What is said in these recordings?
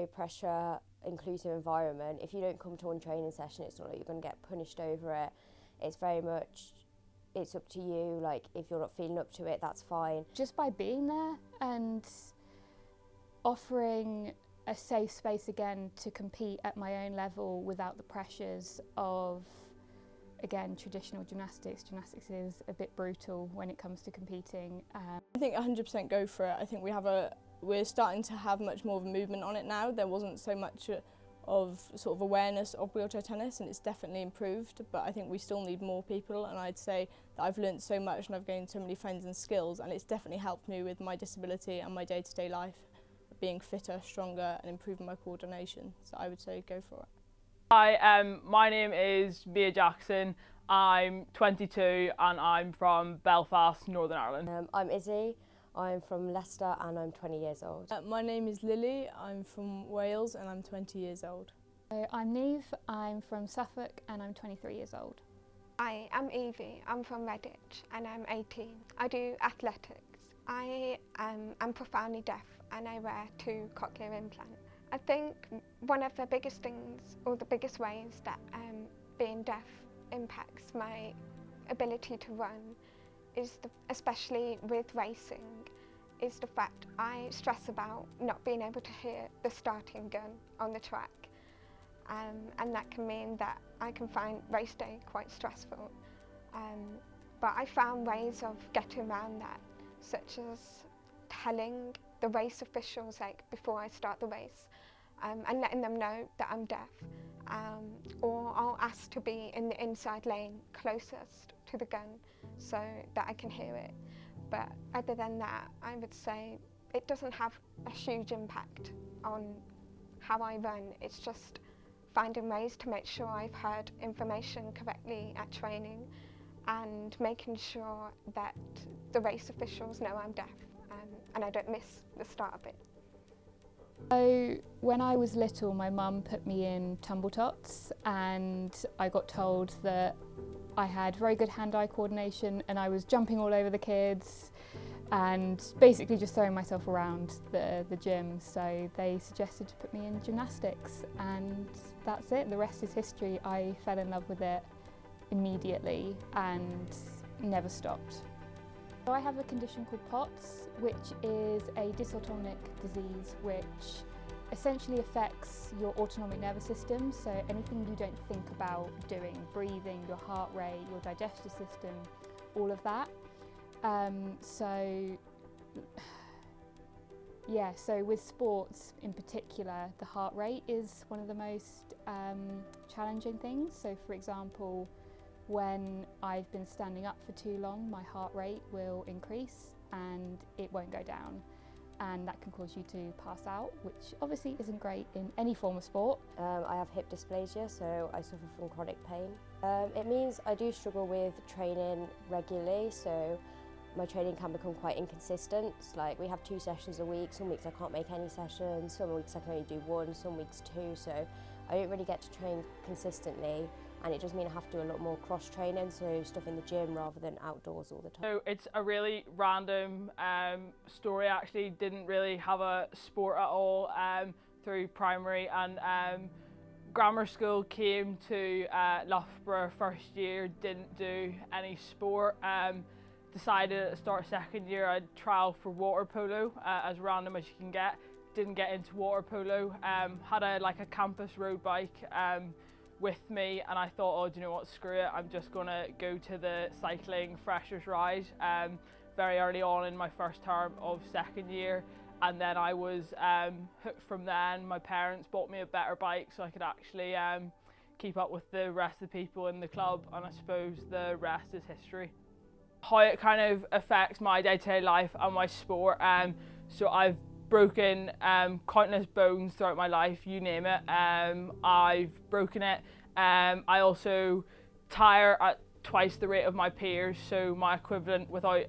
low pressure, inclusive environment. If you don't come to one training session, it's not like you're going to get punished over it. It's very much, it's up to you. Like, if you're not feeling up to it, that's fine. Just by being there and offering a safe space again to compete at my own level without the pressures of, again, traditional gymnastics. Gymnastics is a bit brutal when it comes to competing. I think 100% go for it. I think we're starting to have much more of a movement on it now. There wasn't so much of sort of awareness of wheelchair tennis, and it's definitely improved, but I think we still need more people, and I'd say that I've learnt so much and I've gained so many friends and skills, and it's definitely helped me with my disability and my day-to-day life, being fitter, stronger and improving my coordination. So I would say go for it. Hi, my name is Mia Jackson. I'm 22 and I'm from Belfast, Northern Ireland. I'm Izzy. I'm from Leicester and I'm 20 years old. My name is Lily. I'm from Wales and I'm 20 years old. I'm Neve. I'm from Suffolk and I'm 23 years old. Hi, I'm Evie. I'm from Redditch and I'm 18. I do athletics. I'm profoundly deaf and I wear 2 cochlear implants. I think one of the biggest things, or the biggest ways that being deaf impacts my ability to run is, especially with racing, is the fact I stress about not being able to hear the starting gun on the track. And that can mean that I can find race day quite stressful. But I found ways of getting around that, such as telling the race officials before I start the race, and letting them know that I'm deaf, or I'll ask to be in the inside lane closest to the gun so that I can hear it. But other than that, I would say it doesn't have a huge impact on how I run. It's just finding ways to make sure I've heard information correctly at training and making sure that the race officials know I'm deaf, and I don't miss the start of it. So when I was little, my mum put me in tumble tots and I got told that I had very good hand-eye coordination and I was jumping all over the kids and basically just throwing myself around the gym. So they suggested to put me in gymnastics and that's it. The rest is history. I fell in love with it immediately and never stopped. So I have a condition called POTS, which is a dysautonomic disease which essentially affects your autonomic nervous system, so anything you don't think about doing, breathing, your heart rate, your digestive system, all of that. So with sports in particular, the heart rate is one of the most challenging things. So for example, when I've been standing up for too long, my heart rate will increase and it won't go down. And that can cause you to pass out, which obviously isn't great in any form of sport. I have hip dysplasia, so I suffer from chronic pain. It means I do struggle with training regularly, so my training can become quite inconsistent. It's like we have 2 sessions a week. Some weeks I can't make any sessions, some weeks I can only do 1, some weeks 2, so I don't really get to train consistently. And it does mean I have to do a lot more cross-training, so stuff in the gym rather than outdoors all the time. So it's a really random story. I actually didn't really have a sport at all through primary and grammar school. Came to Loughborough first year, didn't do any sport. Decided at the start of second year I'd trial for water polo, as random as you can get. Didn't get into water polo. Had a campus road bike with me and I thought, oh, do you know what, screw it, I'm just gonna go to the cycling freshers ride very early on in my first term of second year, and then I was hooked from then. My parents bought me a better bike so I could actually keep up with the rest of the people in the club, and I suppose the rest is history. How it kind of affects my day-to-day life and my sport, so I've broken countless bones throughout my life, you name it. I've broken it. I also tire at twice the rate of my peers, so my equivalent without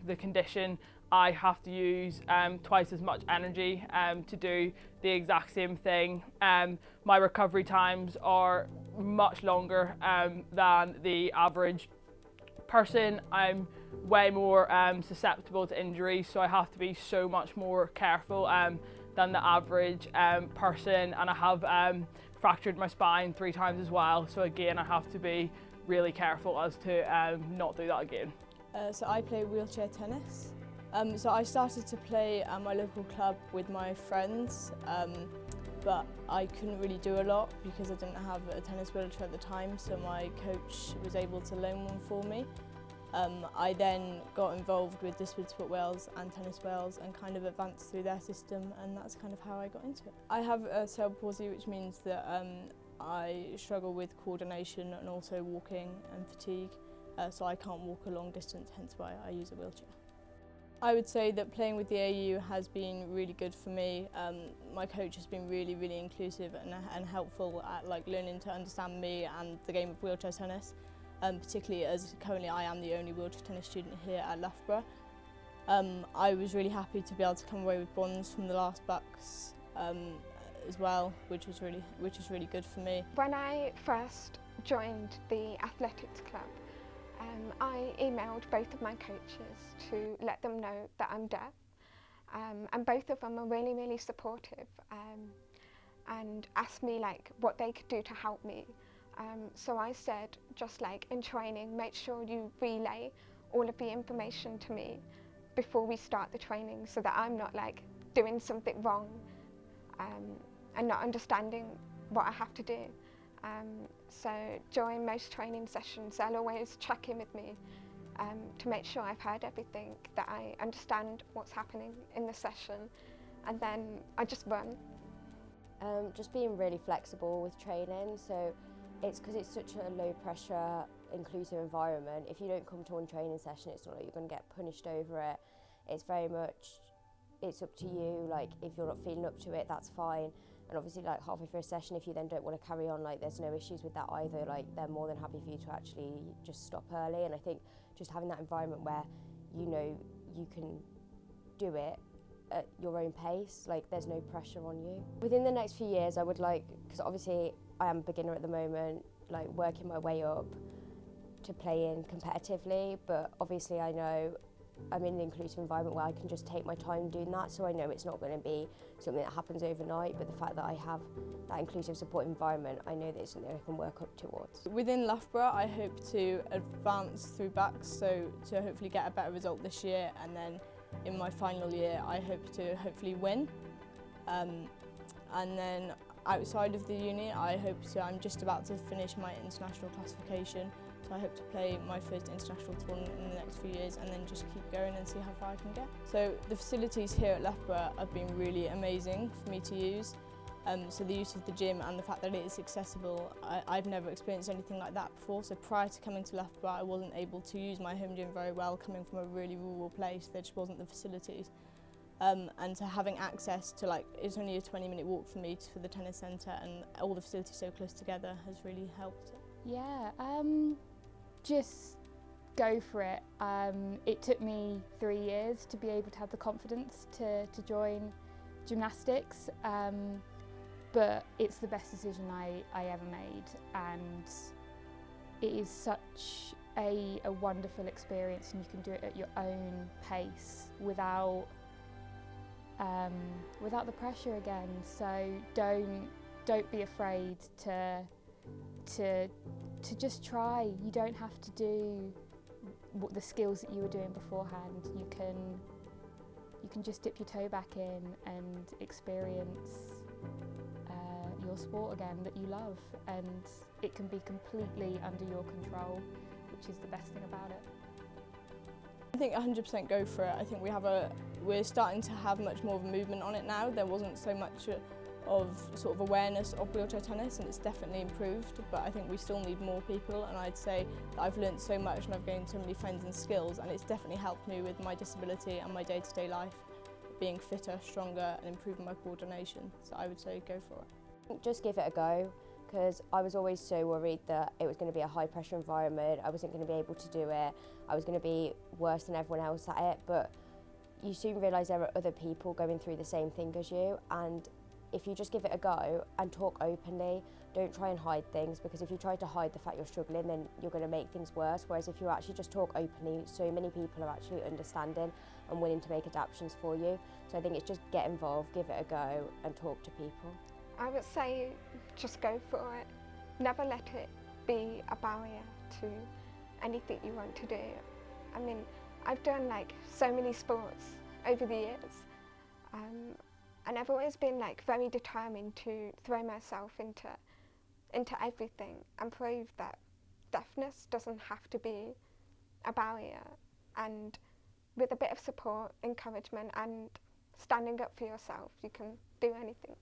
the condition, I have to use twice as much energy to do the exact same thing. My recovery times are much longer than the average person. I'm way more susceptible to injury, so I have to be so much more careful than the average person, and I have fractured my spine 3 times as well, so again I have to be really careful as to not do that again. So I play wheelchair tennis. So I started to play at my local club with my friends, but I couldn't really do a lot because I didn't have a tennis wheelchair at the time, so my coach was able to loan one for me. I then got involved with Disability Sport Wales and Tennis Wales and kind of advanced through their system, and that's kind of how I got into it. I have a cerebral palsy, which means that I struggle with coordination and also walking and fatigue, so I can't walk a long distance, hence why I use a wheelchair. I would say that playing with the AU has been really good for me. My coach has been really inclusive and helpful at learning to understand me and the game of wheelchair tennis. Particularly as currently I am the only wheelchair tennis student here at Loughborough. I was really happy to be able to come away with bronze from the last Bucks as well, which was really good for me. When I first joined the athletics club, I emailed both of my coaches to let them know that I'm deaf, and both of them are really supportive and asked me what they could do to help me. So I said, just like in training, make sure you relay all of the information to me before we start the training so that I'm not doing something wrong and not understanding what I have to do. So during most training sessions, they'll always check in with me to make sure I've heard everything, that I understand what's happening in the session, and then I just run. Just being really flexible with training, so it's because it's such a low pressure, inclusive environment. If you don't come to one training session, it's not like you're going to get punished over it. It's very much, it's up to you. If you're not feeling up to it, that's fine. And obviously halfway through a session, if you then don't want to carry on, there's no issues with that either. They're more than happy for you to actually just stop early. And I think just having that environment where you know you can do it at your own pace, there's no pressure on you. Within the next few years, I would because obviously I am a beginner at the moment, working my way up to playing competitively, but obviously I know I'm in an inclusive environment where I can just take my time doing that, so I know it's not going to be something that happens overnight, but the fact that I have that inclusive support environment, I know that it's something I can work up towards. Within Loughborough, I hope to advance through Bucks, so to hopefully get a better result this year, and then in my final year I hope to hopefully win. And then outside of the uni, I'm just about to finish my international classification, so I hope to play my first international tournament in the next few years and then just keep going and see how far I can get. So the facilities here at Loughborough have been really amazing for me to use. So the use of the gym and the fact that it is accessible, I've never experienced anything like that before. So prior to coming to Loughborough, I wasn't able to use my home gym very well, coming from a really rural place. There just wasn't the facilities. And to having access to it's only a 20-minute walk for me for the tennis centre, and all the facilities so close together has really helped. Yeah, just go for it. It took me 3 years to be able to have the confidence to join gymnastics, but it's the best decision I ever made, and it is such a wonderful experience, and you can do it at your own pace without the pressure again. So don't be afraid to just try. You don't have to do the skills that you were doing beforehand. You can just dip your toe back in and experience your sport again that you love, and it can be completely under your control, which is the best thing about it. I think 100% go for it. I think we're starting to have much more of a movement on it now. There wasn't so much of sort of awareness of wheelchair tennis, and it's definitely improved, but I think we still need more people, and I'd say that I've learned so much and I've gained so many friends and skills, and it's definitely helped me with my disability and my day-to-day life, being fitter, stronger and improving my coordination. So I would say go for it. Just give it a go, because I was always so worried that it was going to be a high pressure environment, I wasn't going to be able to do it, I was going to be worse than everyone else at it, but you soon realise there are other people going through the same thing as you, and if you just give it a go and talk openly, don't try and hide things, because if you try to hide the fact you're struggling, then you're going to make things worse. Whereas if you actually just talk openly, so many people are actually understanding and willing to make adaptations for you. So I think it's just get involved, give it a go and talk to people. I would say just go for it. Never let it be a barrier to anything you want to do. I mean, I've done like so many sports over the years, and I've always been like very determined to throw myself into everything and prove that deafness doesn't have to be a barrier, and with a bit of support, encouragement and standing up for yourself, you can do anything.